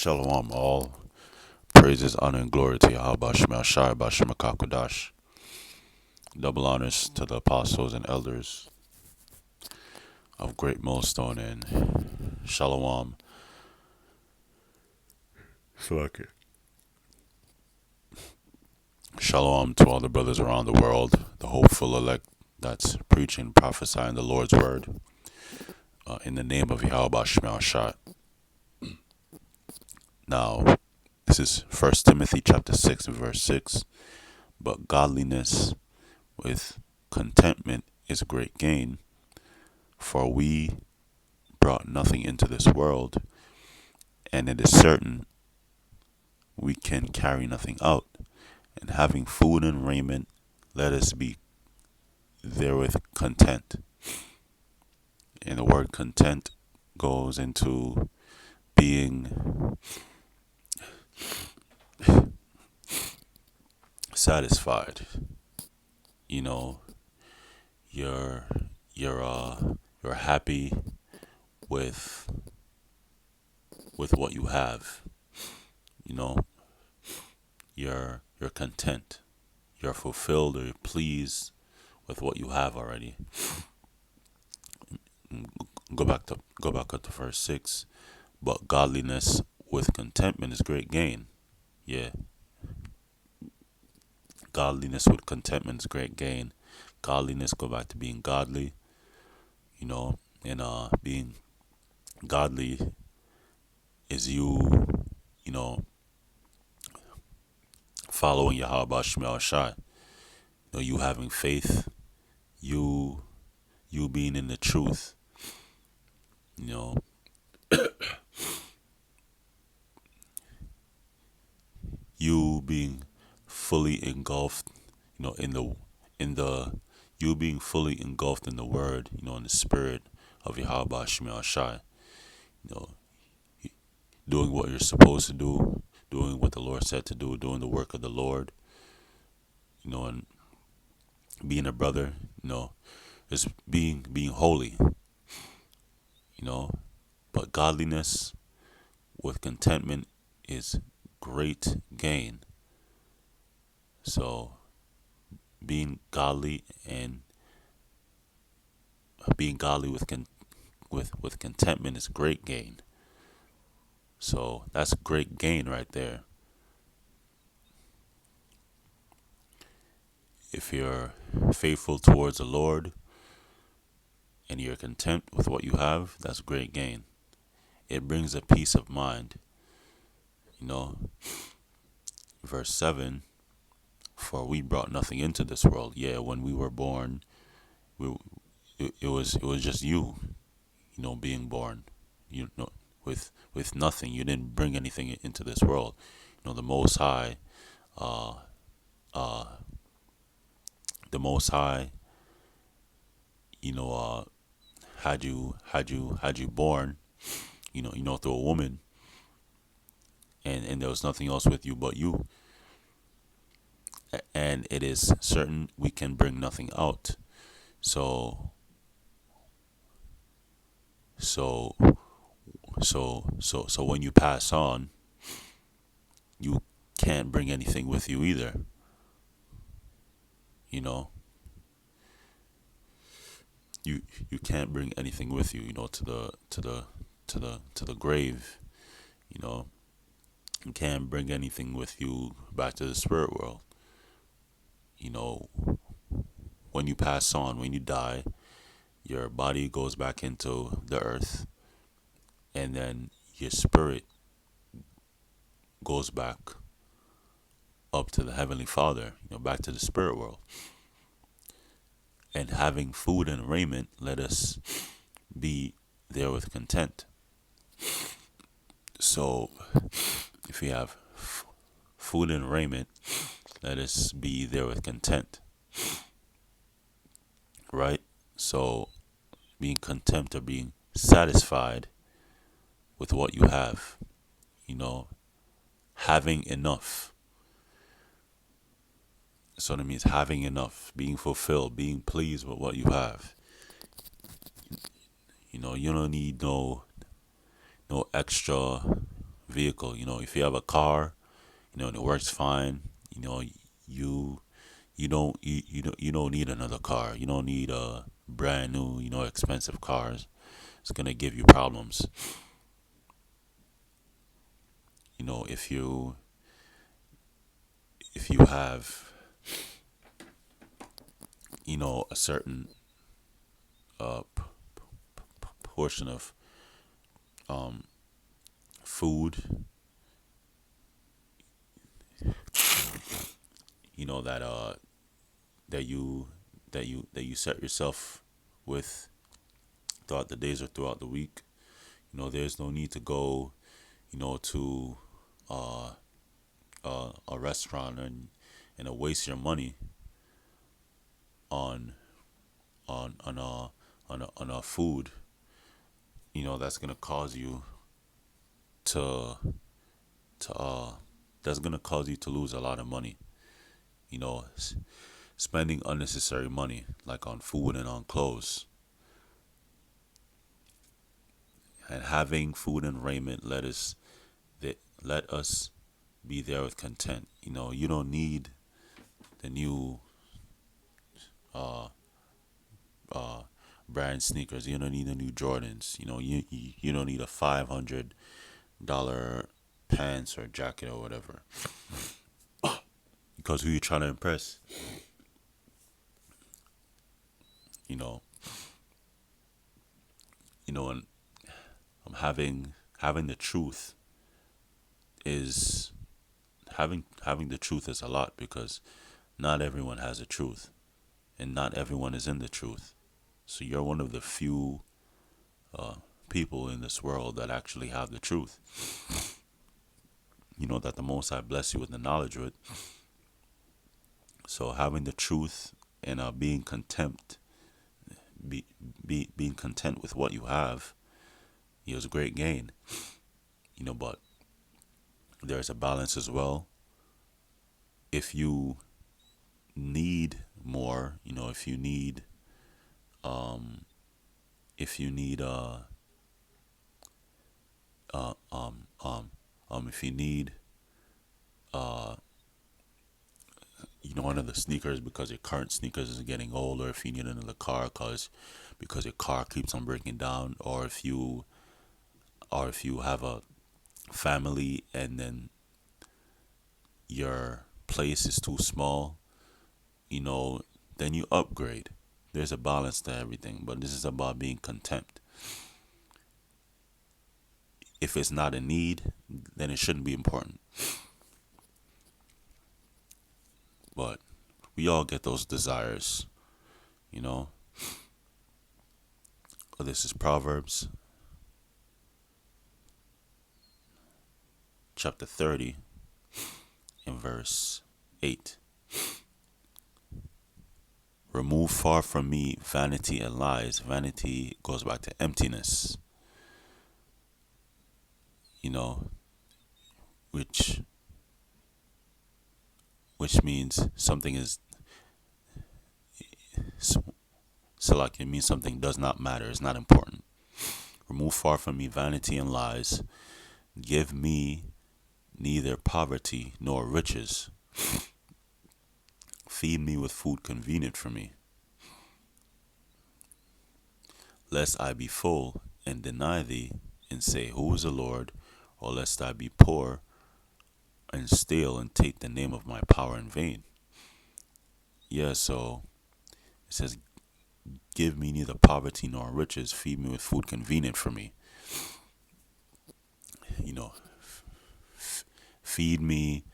Shalom, all praises, honor, and glory to Yahweh Shema Shai Bashima Kakodash. Double honors to the apostles and elders of Great Millstone, and Shalom. Fuck. Shalom to all the brothers around the world, the hopeful elect that's preaching, prophesying the Lord's word in the name of Yahweh Shema Shai. Now, this is First Timothy chapter 6, verse 6. But godliness with contentment is great gain, for we brought nothing into this world, and it is certain we can carry nothing out. And having food and raiment, let us be therewith content. And the word content goes into being satisfied. You know, you're you're happy with what you have. You know, you're content. You're fulfilled or you're pleased with what you have already. Go back up to verse 6. But godliness with contentment is great gain. Yeah. Godliness with contentment is great gain. Godliness go back to being godly, and being godly is you know, following Yahweh Shema Shai. You having faith, you being in the truth, you know, you being fully engulfed, in the you being fully engulfed in the word, in the spirit of Yahweh Shema Shai, you know, doing what you're supposed to do, doing what the Lord said to do, doing the work of the Lord, and being a brother, just being holy, you know. But godliness with contentment is great gain. So being godly and being godly with contentment is great gain. So that's great gain right there. If you're faithful towards the Lord and you're content with what you have, that's great gain. It brings a peace of mind. Verse 7, for we brought nothing into this world. Yeah, when we were born, we, it was just you, being born. You know, with nothing. You didn't bring anything into this world. The Most High, uh, uh, the Most High, you know, uh, had you born, through a woman, and there was nothing else with you but you. And it is certain we can bring nothing out. So so so when you pass on, you can't bring anything with you either. You know, you can't bring anything with you. To the grave. You know, you can't bring anything with you back to the spirit world. You know, when you pass on, when you die, your body goes back into the earth, and then your spirit goes back up to the Heavenly Father, back to the spirit world. And having food and raiment, let us be there with content. So, if we have food and raiment, let us be there with content. Right? So, being content or being satisfied with what you have, having enough. So that means having enough, being fulfilled, being pleased with what you have. You don't need no extra vehicle. If you have a car, and it works fine, you you don't need another car. You don't need a brand new, expensive cars. It's gonna give you problems. If you have, a certain portion of food, that that you set yourself with throughout the days or throughout the week. There's no need to go, to a restaurant and waste your money on on a food. That's gonna cause you to to that's gonna cause you to lose a lot of money. Spending unnecessary money like on food and on clothes, and having food and raiment, let us be there with content. You don't need the new uh brand sneakers. You don't need the new Jordans. You don't need a $500 pants or jacket or whatever. Because who you trying to impress? You know, and having the truth is having the truth is a lot, because not everyone has the truth, and not everyone is in the truth. So you're one of the few people in this world that actually have the truth. That the Most High bless you with the knowledge of it. So having the truth and be, being content with what you have, is a great gain. But there's a balance as well. If you need more, if you need uh um um if you need another sneakers because your current sneakers is getting old, or if you need another car because your car keeps on breaking down, or if you have a family and then your place is too small, you know, then you upgrade. There's a balance to everything, but this is about being content. If it's not a need, then it shouldn't be important. But we all get those desires, you know. This is Proverbs chapter 30 and verse 8. Remove far from me vanity and lies. Vanity goes back to emptiness, you know, which means something is so like it means something does not matter, it's not important. Remove far from me vanity and lies. Give me neither poverty nor riches. Feed me with food convenient for me, lest I be full and deny thee and say, who is the Lord? Or lest I be poor and steal and take the name of my power in vain. Yeah, so it says, give me neither poverty nor riches, feed me with food convenient for me. You know, feed me,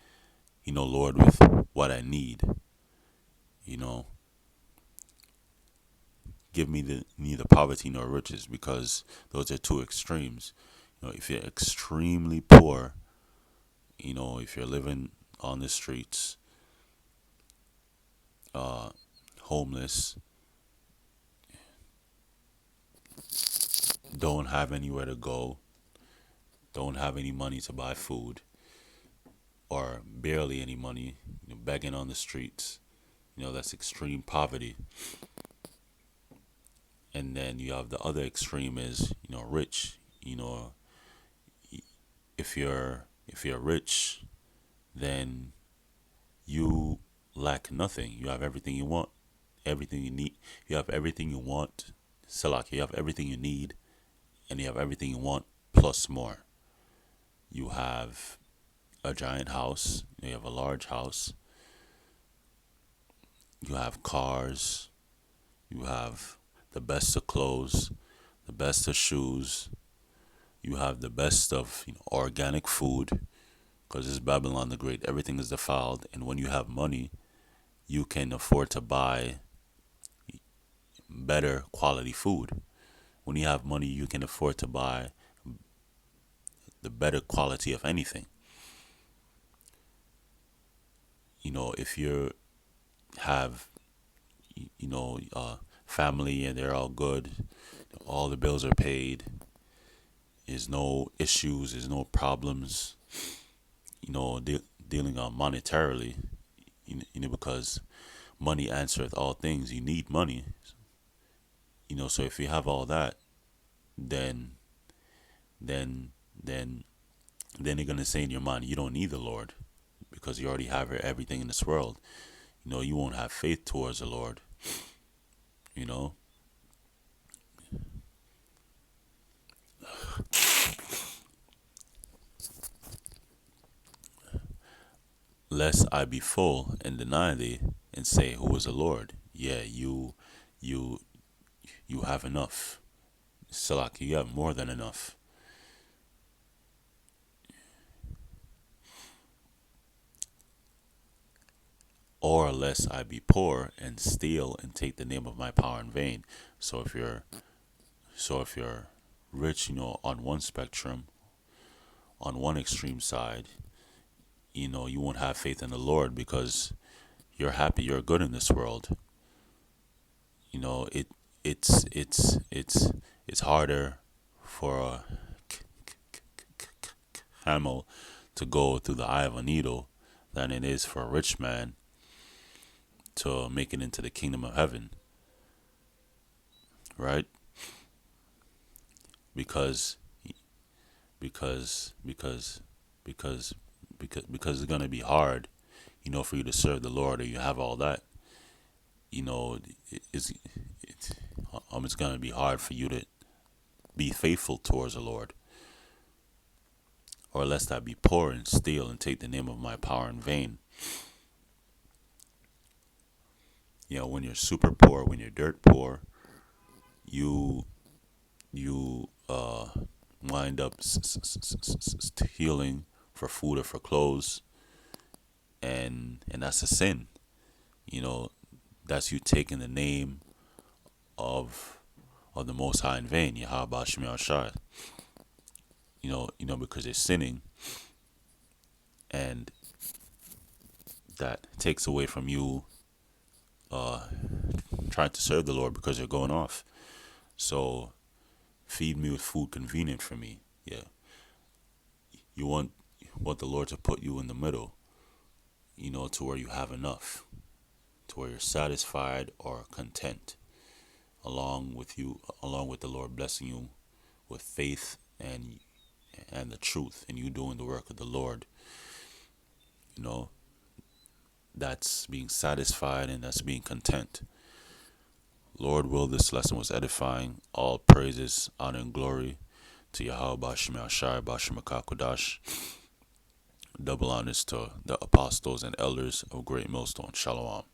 Lord, with what I need. You know, give me neither poverty nor riches, because those are two extremes. If you're extremely poor, if you're living on the streets, uh, homeless, don't have anywhere to go, don't have any money to buy food, or barely any money, begging on the streets, that's extreme poverty. And then you have the other extreme is, rich. if you're rich, then you lack nothing. You have everything you want, everything you need. You have everything you want. Salak, you have everything you need, and you have everything you want plus more. You have a giant house. You have a large house. You have cars. You have the best of clothes, the best of shoes. You have the best of organic food, because it's Babylon the Great. Everything is defiled, and when you have money, you can afford to buy better quality food. When you have money, you can afford to buy the better quality of anything. If you have, family and they're all good, all the bills are paid, there's no issues, there's no problems, dealing monetarily, because money answereth all things. You need money, so if you have all that, then, then, then, then you're gonna say in your mind, you don't need the Lord because you already have everything in this world. You won't have faith towards the Lord. You know, lest I be full and deny thee and say, who is the Lord? Yeah, you, you have enough. Salak, you have more than enough. Or lest I be poor and steal and take the name of my power in vain. So if you're rich, on one spectrum, on one extreme side, you won't have faith in the Lord because you're happy, you're good in this world. It's harder for a camel to go through the eye of a needle than it is for a rich man to make it into the kingdom of heaven, right? Because because because because because it's gonna be hard, for you to serve the Lord, or you have all that, you know, it's gonna be hard for you to be faithful towards the Lord. Or lest I be poor and steal and take the name of my power in vain. When you're super poor, when you're dirt poor, you you wind up stealing for food or for clothes, and that's a sin. You know, that's you taking the name of of the Most High in vain, Yahweh Shemi Shai. Because you're sinning, and that takes away from you uh, trying to serve the Lord because you're going off. So feed me with food convenient for me. Yeah, you want the Lord to put you in the middle. To where you have enough, to where you're satisfied or content, along with the Lord blessing you with faith and the truth, and you doing the work of the Lord. You know, that's being satisfied and that's being content. Lord, will this lesson was edifying. All praises, honor, and glory to Yahweh Bashim Ashai Bashim Akakodash. Double honors to the apostles and elders of Great Millstone. Shalom.